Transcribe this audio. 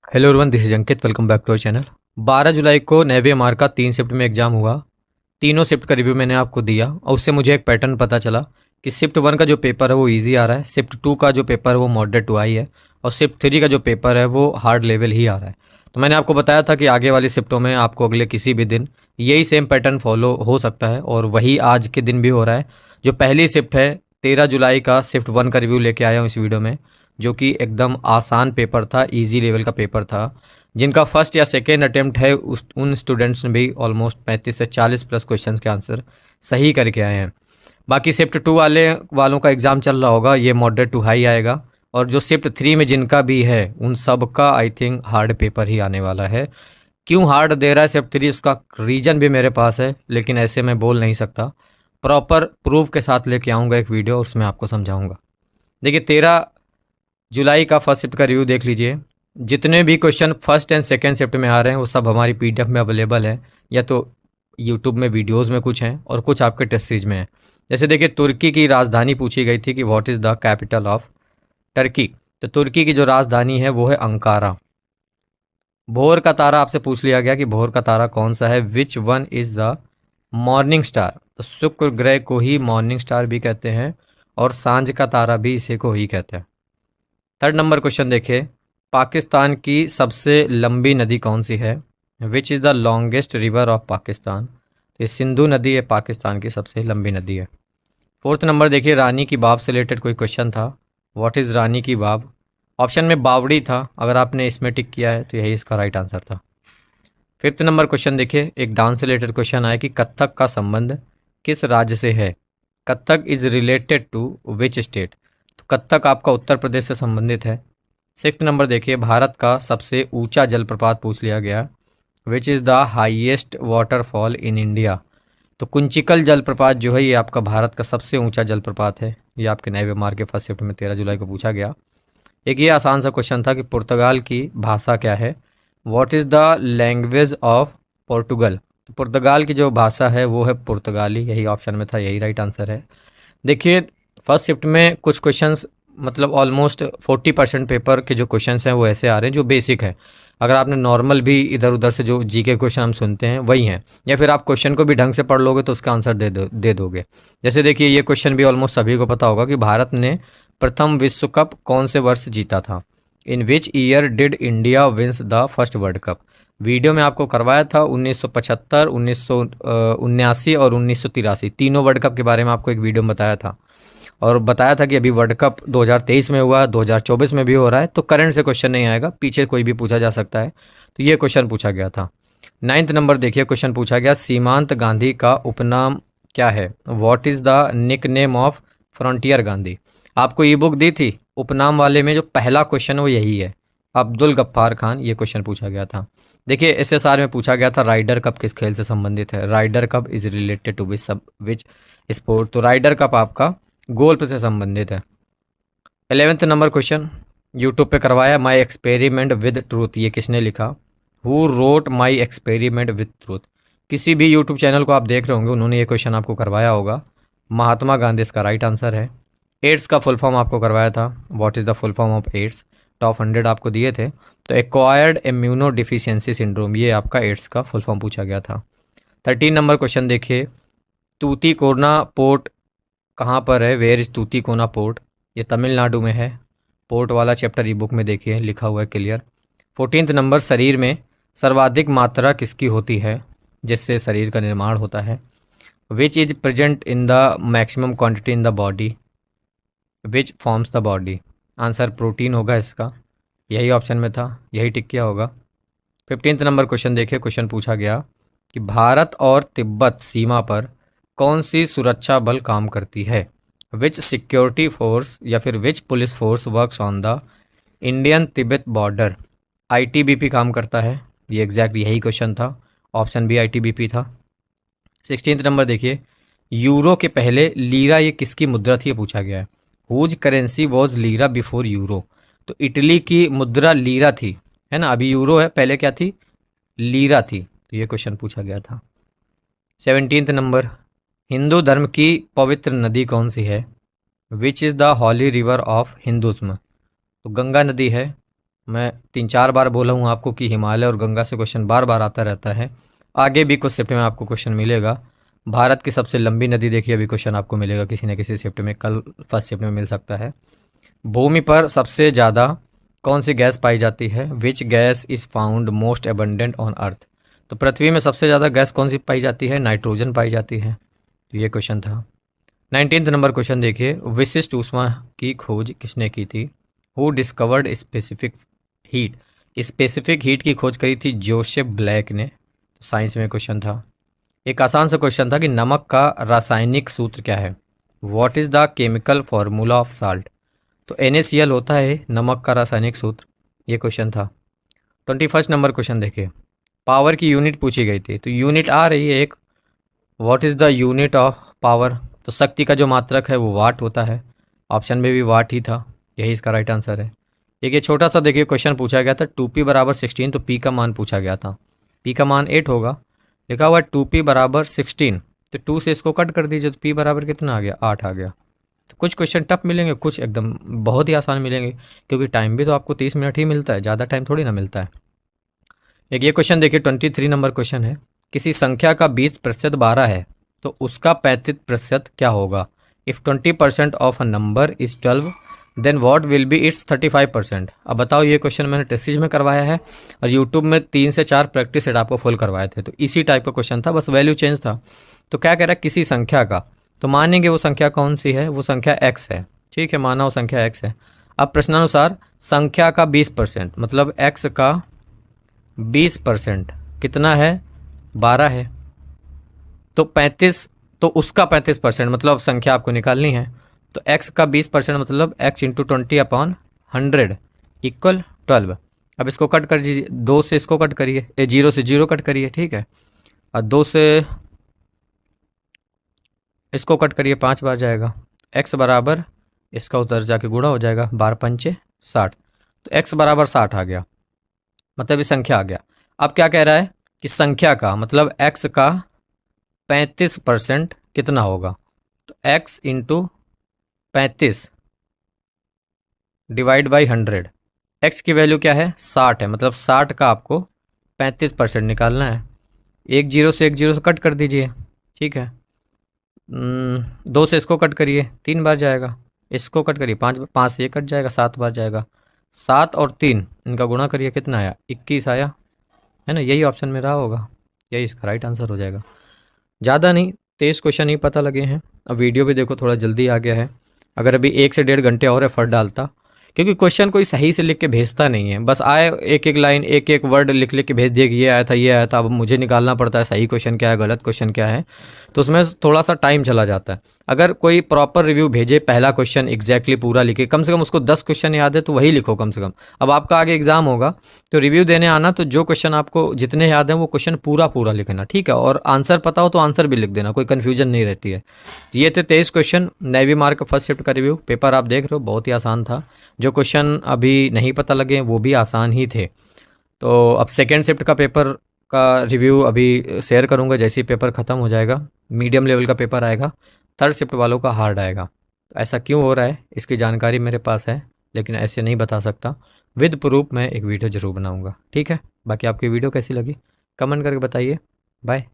Hello everyone, this is Ankit. Welcome back to our channel. 12 जुलाई को navy MR का 3 shift में एग्जाम हुआ। तीनों शिफ्ट का रिव्यू मैंने आपको दिया और उससे मुझे एक पैटर्न पता चला कि शिफ्ट 1 का जो पेपर है वो इजी आ रहा है, शिफ्ट 2 का जो पेपर है वो मॉडरेट टू हाई है और शिफ्ट 3 का जो पेपर है वो हार्ड लेवल ही आ रहा है। तो मैंने आपको बताया था कि आगे वाली शिफ्टों में आपको अगले किसी भी दिन यही सेम पैटर्न फॉलो हो सकता है और वही आज के दिन भी हो रहा है। जो पहली शिफ्ट है 13 जुलाई का शिफ्ट 1 का रिव्यू लेके आया हूँ इस वीडियो में, जो कि एकदम आसान पेपर था, इजी लेवल का पेपर था। जिनका फर्स्ट या सेकेंड अटेम्प्ट है उन स्टूडेंट्स ने भी ऑलमोस्ट 35 से 40 प्लस क्वेश्चंस के आंसर सही करके आए हैं। बाकी शिफ्ट 2 वालों का एग्ज़ाम चल रहा होगा, ये मॉडरेट टू हाई आएगा। और जो शिफ्ट 3 में जिनका भी है उन सब का आई थिंक हार्ड पेपर ही आने वाला है। क्यों हार्ड दे रहा है शिफ्ट 3, उसका रीज़न भी मेरे पास है, लेकिन ऐसे मैं बोल नहीं सकता। प्रॉपर प्रूफ के साथ लेके आऊँगा एक वीडियो, उसमें आपको समझाऊँगा। देखिए, 13 जुलाई का फर्स्ट शिफ्ट का रिव्यू देख लीजिए। जितने भी question first and second shift में आ रहे हैं वो सब हमारी पीडीएफ में अवेलेबल है, या तो यूट्यूब में वीडियोस में कुछ हैं और कुछ आपके टेस्ट सीरीज में है। जैसे देखिए, तुर्की की राजधानी पूछी गई थी कि what is the capital of Turkey. तो तुर्की की जो राजधानी है वो है अंकारा। भोर का तारा आपसे पूछ लिया गया कि भोर का तारा कौन सा है, which one is the morning star. तो शुक्र ग्रह को ही मॉर्निंग स्टार भी कहते हैं और सांझ का तारा भी इसी को ही कहते हैं। थर्ड नंबर क्वेश्चन देखिए, पाकिस्तान की सबसे लंबी नदी कौन सी है, which is the longest river of Pakistan. तो ये सिंधु नदी है, पाकिस्तान की सबसे लंबी नदी है। फोर्थ नंबर देखिए, रानी की बाव से रिलेटेड कोई क्वेश्चन था। व्हाट इज़ रानी की बाव। ऑप्शन में बावड़ी था, अगर आपने इसमें टिक किया है तो यही इसका राइट आंसर था। फिफ्थ नंबर क्वेश्चन देखिए, एक डांस से रिलेटेड क्वेश्चन आया कि कथक का संबंध किस राज्य से है। Kathak is related to which state. तो कथक आपका उत्तर प्रदेश से संबंधित है। सिक्स्थ नंबर देखिए, भारत का सबसे ऊंचा जलप्रपात पूछ लिया गया, विच is the highest waterfall in India. तो कुंचिकल जलप्रपात जो है ये आपका भारत का सबसे ऊंचा जलप्रपात है। ये आपके नए मार के फर्स्ट शिफ्ट में 13 जुलाई को पूछा गया। एक ये आसान सा क्वेश्चन था कि पुर्तगाल की भाषा क्या है, what is the language of Portugal. तो पुर्तगाल की जो भाषा है वो है पुर्तगाली, यही ऑप्शन में था, यही राइट आंसर है। देखिए, फर्स्ट शिफ्ट में कुछ क्वेश्चंस मतलब ऑलमोस्ट 40% पेपर के जो क्वेश्चंस हैं वो ऐसे आ रहे हैं जो बेसिक है। अगर आपने नॉर्मल भी इधर उधर से जो जीके क्वेश्चन हम सुनते हैं वही हैं, या फिर आप क्वेश्चन को भी ढंग से पढ़ लोगे तो उसका आंसर दे दोगे। जैसे देखिए, ये क्वेश्चन भी ऑलमोस्ट सभी को पता होगा कि भारत ने प्रथम विश्व कप कौन से वर्ष जीता था। In which year did India wins the first World Cup. Video में आपको करवाया था 1975, 1979 और 1983, तीनों वर्ल्ड कप के बारे में आपको एक वीडियो में बताया था। और बताया था कि अभी वर्ल्ड कप 2023 में हुआ, 2024 में भी हो रहा है, तो करंट से क्वेश्चन नहीं आएगा, पीछे कोई भी पूछा जा सकता है। तो ये क्वेश्चन पूछा गया था। नाइन्थ नंबर देखिए, क्वेश्चन पूछा गया, सीमांत गांधी का उपनाम क्या है। What is the nick name of frontier Gandhi. आपको ई बुक दी थी, उपनाम वाले में जो पहला क्वेश्चन वो यही है, अब्दुल गफ्फार खान। ये क्वेश्चन पूछा गया था। देखिए, एसएसआर में पूछा गया था राइडर कप किस खेल से संबंधित है। Ryder cup is related to which sport. तो राइडर कप आपका गोल्फ से संबंधित है। 11th नंबर क्वेश्चन यूट्यूब पे करवाया, माई एक्सपेरिमेंट विद ट्रूथ। ये किसने लिखा, who wrote my experiment with truth. किसी भी यूट्यूब चैनल को आप देख रहे होंगे, उन्होंने ये क्वेश्चन आपको करवाया होगा। महात्मा गांधी इसका राइट आंसर है। एड्स का फुल फॉर्म आपको करवाया था, what is the full form of AIDS. Top 100 आपको दिए थे। तो एक्वायर्ड इम्यूनो डिफिशियंसी सिंड्रोम, ये आपका एड्स का फुल फॉर्म पूछा गया था। 13 नंबर क्वेश्चन देखिए, तूतीकोना पोर्ट कहाँ पर है, वेयर इज तूतीकोना पोर्ट। ये तमिलनाडु में है। पोर्ट वाला चैप्टर ई बुक में देखिए लिखा हुआ है क्लियर। 14th नंबर, शरीर में सर्वाधिक मात्रा किसकी होती है जिससे शरीर का निर्माण होता है। Which is present in the maximum quantity in the body, which forms the body. Answer protein होगा इसका, यही ऑप्शन में था, यही टिक किया होगा। 15th नंबर क्वेश्चन देखिए, क्वेश्चन पूछा गया कि भारत और तिब्बत सीमा पर कौन सी सुरक्षा बल काम करती है। विच सिक्योरिटी फोर्स या फिर which police force works on the Indian Tibet border. ITBP काम करता है, ये एग्जैक्ट यही क्वेश्चन था, ऑप्शन बी आईटीबीपी था। 16th नंबर देखिए, यूरो के पहले लीरा ये किसकी मुद्रा थी, ये पूछा गया है। Whose currency was lira before euro. तो इटली की मुद्रा लीरा थी, है ना, अभी यूरो है, पहले क्या थी, लीरा थी। तो ये क्वेश्चन पूछा गया था। 17th नंबर, हिंदू धर्म की पवित्र नदी कौन सी है। Which is the holy river of Hinduism. तो गंगा नदी है। मैं 3-4 बार बोला हूँ आपको कि हिमालय और गंगा से क्वेश्चन बार बार आता रहता है। आगे भी कुछ शिफ्ट में आपको क्वेश्चन मिलेगा। भारत की सबसे लंबी नदी देखिए, अभी क्वेश्चन आपको मिलेगा किसी न किसी शिफ्ट में, कल फर्स्ट शिफ्ट में मिल सकता है। भूमि पर सबसे ज़्यादा कौन सी गैस पाई जाती है? Which gas is found most abundant on earth. तो पृथ्वी में सबसे ज़्यादा गैस कौन सी पाई जाती है? नाइट्रोजन पाई जाती है। तो ये क्वेश्चन था। 19th नंबर क्वेश्चन देखिए, विशिष्ट ऊष्मा की खोज किसने की थी? Who discovered specific heat. Specific heat की खोज करी थी जोसेफ ब्लैक ने। तो साइंस में क्वेश्चन था। एक आसान सा क्वेश्चन था कि नमक का रासायनिक सूत्र क्या है? What is the chemical formula of salt. तो NaCl होता है नमक का रासायनिक सूत्र। ये क्वेश्चन था। 21st नंबर क्वेश्चन देखिए, पावर की यूनिट पूछी गई थी। तो यूनिट आ रही है एक, what is the unit of power. तो शक्ति का जो मात्रक है वो वाट होता है। ऑप्शन में भी वाट ही था, यही इसका राइट आंसर है। एक ये छोटा सा देखिए क्वेश्चन पूछा गया था, 2p बराबर 16। तो p का मान पूछा गया था, p का मान 8 होगा। लिखा हुआ है 2p बराबर 16। तो 2 से इसको कट कर दीजिए तो p बराबर कितना आ गया? 8 आ गया। तो कुछ क्वेश्चन टफ मिलेंगे, कुछ एकदम बहुत ही आसान मिलेंगे, क्योंकि टाइम भी तो आपको 30 मिनट ही मिलता है, ज़्यादा टाइम थोड़ी ना मिलता है। एक ये क्वेश्चन देखिए, 23 नंबर क्वेश्चन है, किसी संख्या का 20% 12 है तो उसका 35% क्या होगा? If 20% of a number is 12 then what will be its 35%। अब बताओ, ये क्वेश्चन मैंने टेस्ट में करवाया है और यूट्यूब में 3 से 4 प्रैक्टिस सेट आपको फुल करवाए थे। तो इसी टाइप का क्वेश्चन था, बस वैल्यू चेंज था। तो क्या कह रहा है? किसी संख्या का, तो मानेंगे वो संख्या कौन सी है? वो संख्या x है। ठीक है, माना वो संख्या x है। अब प्रश्नानुसार संख्या का 20% मतलब x का 20% कितना है? 12 है। तो 35, तो उसका 35% मतलब संख्या आपको निकालनी है। तो x का 20% मतलब x इंटू 20/100 इक्वल 12। अब इसको कट कर दीजिए, 2 से इसको कट करिए, 0 से 0 कट करिए, ठीक है। और 2 से इसको कट करिए, 5 बार जाएगा। x बराबर इसका उधर जाके गुणा हो जाएगा, 12×5 = 60। तो x बराबर 60 आ गया, मतलब ये संख्या आ गया। अब क्या कह रहा है कि संख्या का मतलब x का 35% कितना होगा? तो x into 35 divide by 100। x की वैल्यू क्या है? 60 है, मतलब 60 का आपको 35% निकालना है। 1 0 से 1 0 से कट कर दीजिए, ठीक है। 2 से इसको कट करिए, 3 बार जाएगा। इसको कट करिए, 5 से ये कट जाएगा, 7 बार जाएगा। 7 और 3 इनका गुणा करिए, कितना आया? 21 आया, है ना। यही ऑप्शन में रहा होगा, यही इसका राइट आंसर हो जाएगा। ज़्यादा नहीं, 23 क्वेश्चन ही पता लगे हैं। अब वीडियो भी देखो थोड़ा जल्दी आ गया है। अगर अभी 1 से 1.5 घंटे और एफर्ट डालता, क्योंकि क्वेश्चन कोई सही से लिख के भेजता नहीं है, बस आए एक एक लाइन एक एक वर्ड लिख लिख के भेज दिए कि ये आया था ये आया था। अब मुझे निकालना पड़ता है सही क्वेश्चन क्या है गलत क्वेश्चन क्या है, तो उसमें थोड़ा सा टाइम चला जाता है। अगर कोई प्रॉपर रिव्यू भेजे, पहला क्वेश्चन एग्जैक्टली पूरा लिखे, कम से कम उसको 10 क्वेश्चन याद है तो वही लिखो कम से कम। अब आपका आगे एग्जाम होगा तो रिव्यू देने आना, तो जो क्वेश्चन आपको जितने याद हैं वो क्वेश्चन पूरा पूरा लिखना, ठीक है। और आंसर पता हो तो आंसर भी लिख देना, कोई कन्फ्यूजन नहीं रहती है। ये थे 23 question navy mark first shift का रिव्यू। पेपर आप देख रहे हो बहुत ही आसान था, जो क्वेश्चन अभी नहीं पता लगे वो भी आसान ही थे। तो अब सेकेंड शिफ्ट का पेपर का रिव्यू अभी शेयर करूंगा जैसे ही पेपर ख़त्म हो जाएगा। मीडियम लेवल का पेपर आएगा, थर्ड शिफ्ट वालों का हार्ड आएगा। तो ऐसा क्यों हो रहा है इसकी जानकारी मेरे पास है, लेकिन ऐसे नहीं बता सकता। विद प्रूफ मैं एक वीडियो ज़रूर बनाऊंगा, ठीक है। बाकी आपकी वीडियो कैसी लगी कमेंट करके बताइए। बाय।